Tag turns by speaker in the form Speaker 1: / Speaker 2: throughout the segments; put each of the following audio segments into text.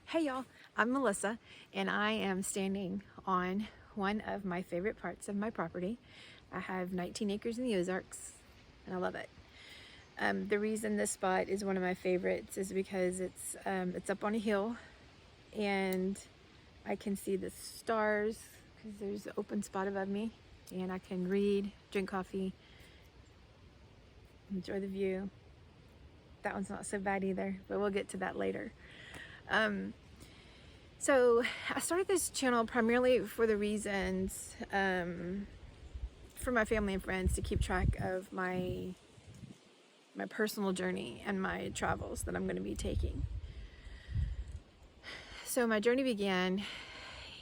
Speaker 1: Hey y'all, I'm Melissa and I am standing on one of my favorite parts of my property. I have 19 acres in the Ozarks and I love it. The reason this spot is one of my favorites is because it's up on a hill and I can see the stars because there's an open spot above me and I can read, drink coffee, enjoy the view. That one's not so bad either, but we'll get to that later. So I started this channel primarily for the reasons for my family and friends to keep track of my personal journey and my travels that I'm going to be taking. So my journey began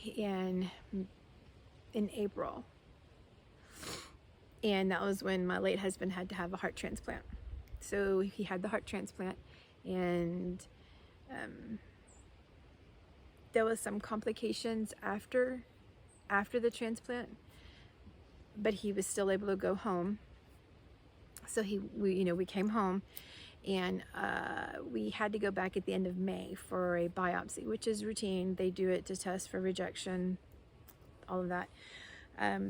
Speaker 1: in April, and that was when my late husband had to have a heart transplant. So he had the heart transplant, and there was some complications after the transplant, but he was still able to go home. So we came home, and we had to go back at the end of May for a biopsy, which is routine. They do it to test for rejection, all of that.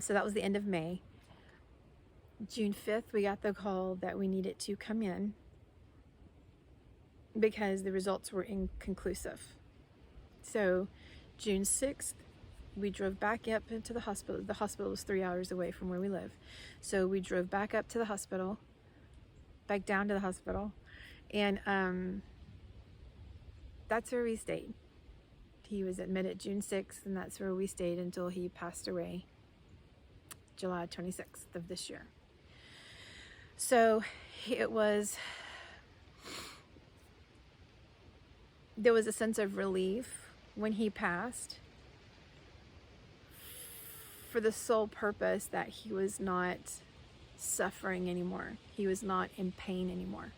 Speaker 1: So that was the end of May. June 5th, we got the call that we needed to come in because the results were inconclusive. So June 6th, we drove back up into the hospital. The hospital was 3 hours away from where we live. So we drove back up to the hospital, back down to the hospital, and that's where we stayed. He was admitted June 6th, and that's where we stayed until he passed away July 26th of this year. So there was a sense of relief when he passed, for the sole purpose that he was not suffering anymore. He was not in pain anymore.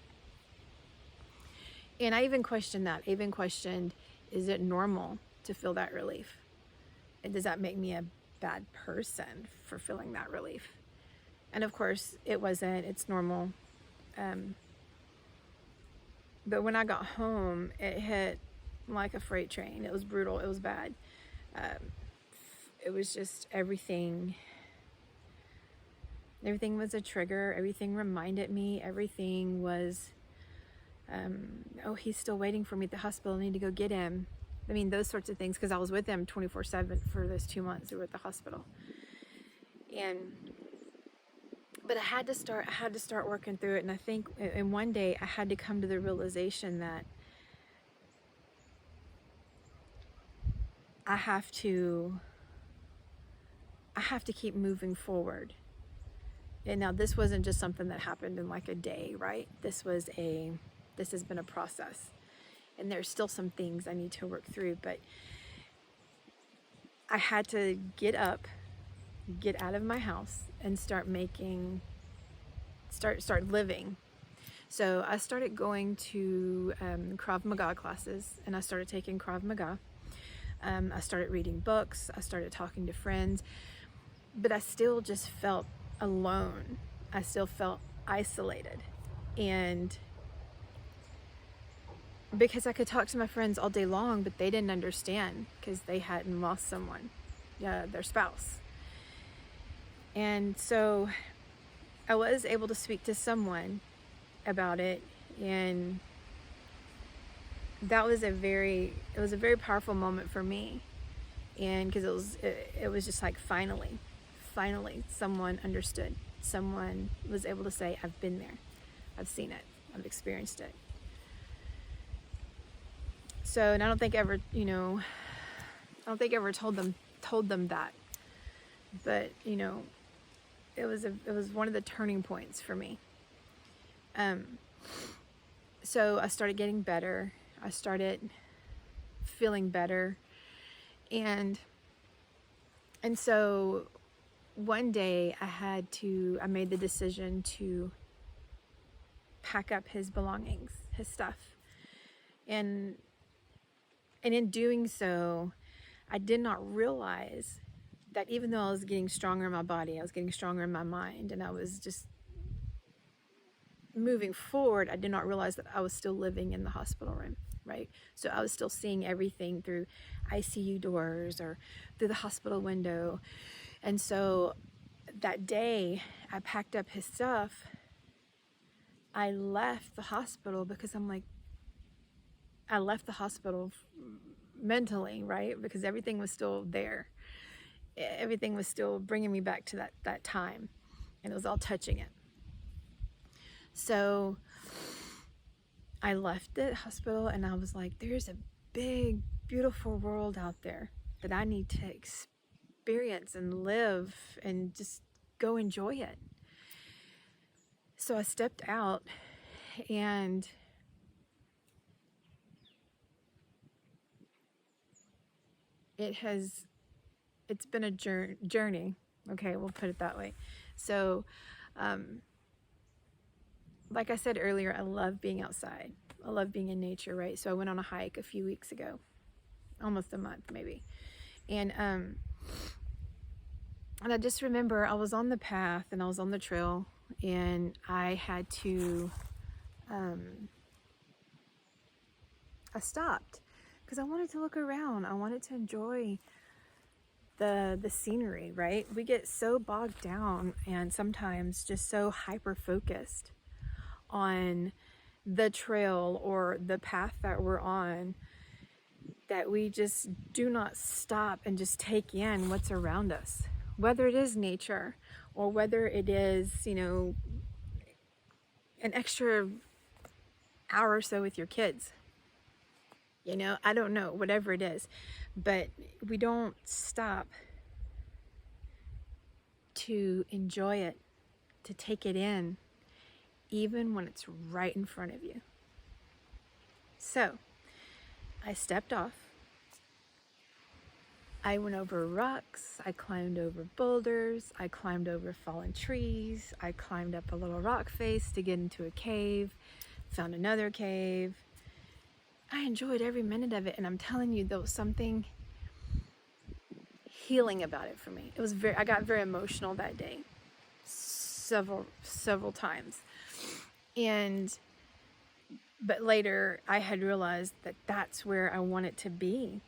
Speaker 1: And I even questioned that. I even questioned, is it normal to feel that relief? And does that make me a bad person for feeling that relief? And of course, it wasn't. It's normal. But when I got home, it hit like a freight train. It was brutal. It was bad. It was just everything was a trigger. Everything reminded me. Everything was, oh, he's still waiting for me at the hospital. I need to go get him. I mean, those sorts of things, because I was with him 24/7 for those 2 months we were at the hospital. But I had to start working through it. And I think, and one day I had to come to the realization that I have to keep moving forward. And now this wasn't just something that happened in like a day, right? This has been a process. And there's still some things I need to work through, but I had to get up, get out of my house, and start living. So I started going to Krav Maga classes, and I started taking Krav Maga. I started reading books. I started talking to friends, but I still just felt alone. I still felt isolated. And because I could talk to my friends all day long, but they didn't understand because they hadn't lost someone, their spouse. And so I was able to speak to someone about it, and that was a very powerful moment for me. And because it was just like finally someone understood. Someone was able to say, I've been there, I've seen it, I've experienced it. So, and I don't think I ever told them that, but it was one of the turning points for me. So I started getting better. I started feeling better, and so one day I made the decision to pack up his belongings, his stuff, and in doing so, I did not realize that even though I was getting stronger in my body, I was getting stronger in my mind, and I was just moving forward, I did not realize that I was still living in the hospital room. right? So I was still seeing everything through ICU doors or through the hospital window. And so that day I packed up his stuff. I left the hospital because I'm like, I left the hospital mentally, right? Because everything was still there. Everything was still bringing me back to that time, and it was all touching it. So I left the hospital and I was like, there's a big, beautiful world out there that I need to experience and live and just go enjoy it. So I stepped out, and it's been a journey. Okay, we'll put it that way. So, like I said earlier, I love being outside. I love being in nature, right? So I went on a hike a few weeks ago, almost a month maybe. And I just remember I was on the path and I was on the trail, and I had to, I stopped because I wanted to look around. I wanted to enjoy the scenery, right? We get so bogged down and sometimes just so hyper focused on the trail or the path that we're on that we just do not stop and just take in what's around us, whether it is nature or whether it is, you know, an extra hour or so with your kids. You know, I don't know, whatever it is, but we don't stop to enjoy it, to take it in, even when it's right in front of you. So I stepped off. I went over rocks, I climbed over boulders, I climbed over fallen trees, I climbed up a little rock face to get into a cave, found another cave. I enjoyed every minute of it, and I'm telling you, there was something healing about it for me. It was I got very emotional that day, several times. But later I had realized that that's where I want it to be.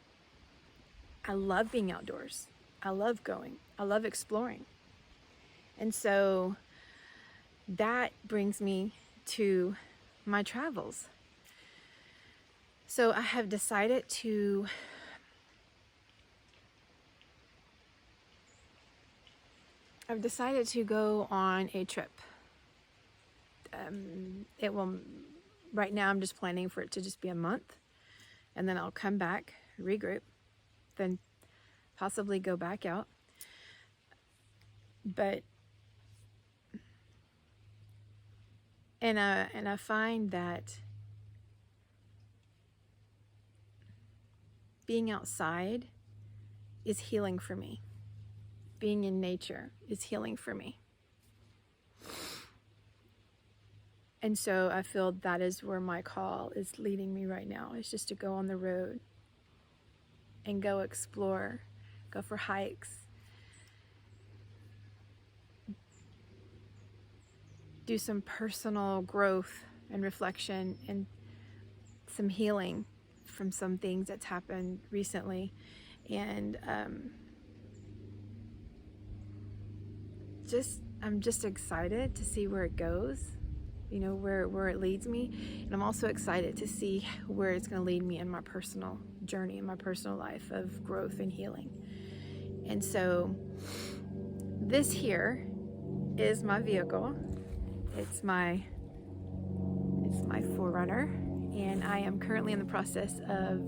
Speaker 1: I love being outdoors. I love going. I love exploring. And so that brings me to my travels. So I have decided to go on a trip. It will, right now I'm just planning for it to just be a month, and then I'll come back, regroup, then possibly go back out. But and I find that being outside is healing for me. Being in nature is healing for me. And so I feel that is where my call is leading me right now, is just to go on the road and go explore, go for hikes, do some personal growth and reflection and some healing from some things that's happened recently. And I'm just excited to see where it goes, you know, where it leads me. And I'm also excited to see where it's going to lead me in my personal journey, in my personal life of growth and healing. And so this here is my vehicle. It's my 4Runner, and I am currently in the process of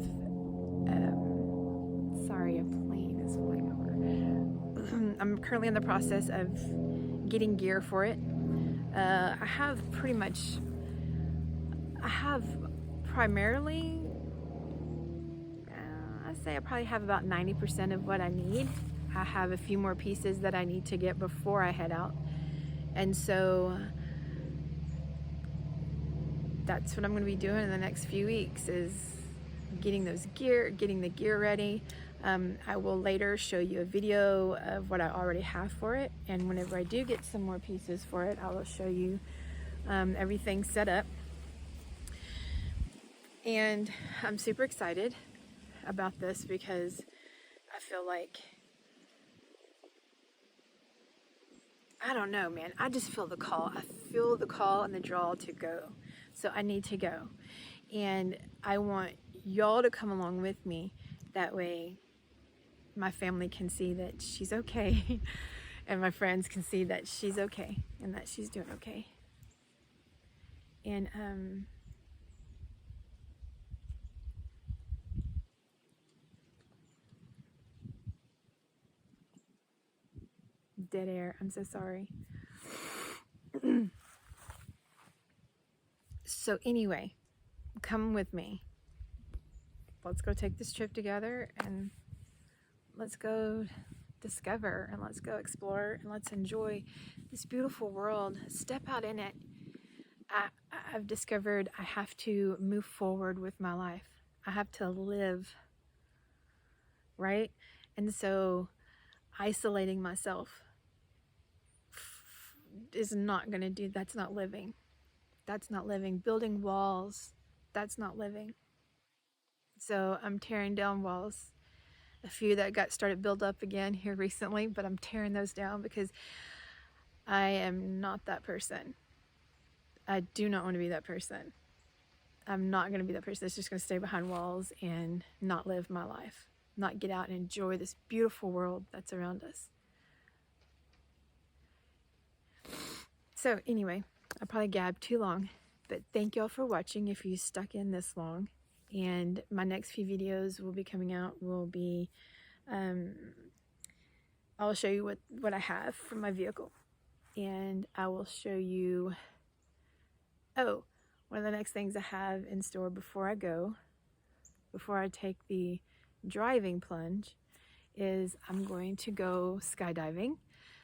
Speaker 1: sorry, a plane is flying over. I'm currently in the process of getting gear for it. I have primarily, I'd say I probably have about 90% of what I need. I have a few more pieces that I need to get before I head out. And so that's what I'm going to be doing in the next few weeks, is getting the gear ready. I will later show you a video of what I already have for it, and whenever I do get some more pieces for it, I will show you everything set up. And I'm super excited about this because I feel like, I don't know, man. I just feel the call. I feel the call and the draw to go. So I need to go. And I want y'all to come along with me. That way my family can see that she's okay. And my friends can see that she's okay and that she's doing okay. And dead air. I'm so sorry. So anyway, come with me. Let's go take this trip together, and let's go discover, and let's go explore, and let's enjoy this beautiful world. Step out in it. I've discovered I have to move forward with my life. I have to live, right? And so isolating myself is not going to do, that's not living. That's not living. Building walls, that's not living. So I'm tearing down walls. A few that got started build up again here recently, but I'm tearing those down because I am not that person. I do not want to be that person. I'm not going to be that person that's just going to stay behind walls and not live my life, not get out and enjoy this beautiful world that's around us. So anyway, I probably gabbed too long, but thank y'all for watching if you stuck in this long. And my next few videos will be coming out will be, I'll show you what I have from my vehicle. And I will show you, oh, one of the next things I have in store before I go, before I take the driving plunge, is I'm going to go skydiving.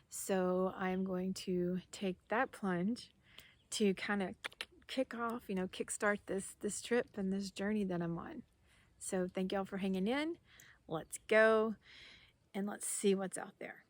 Speaker 1: So I'm going to take that plunge to kind of kick off, kickstart this trip and this journey that I'm on. So thank y'all for hanging in. Let's go and let's see what's out there.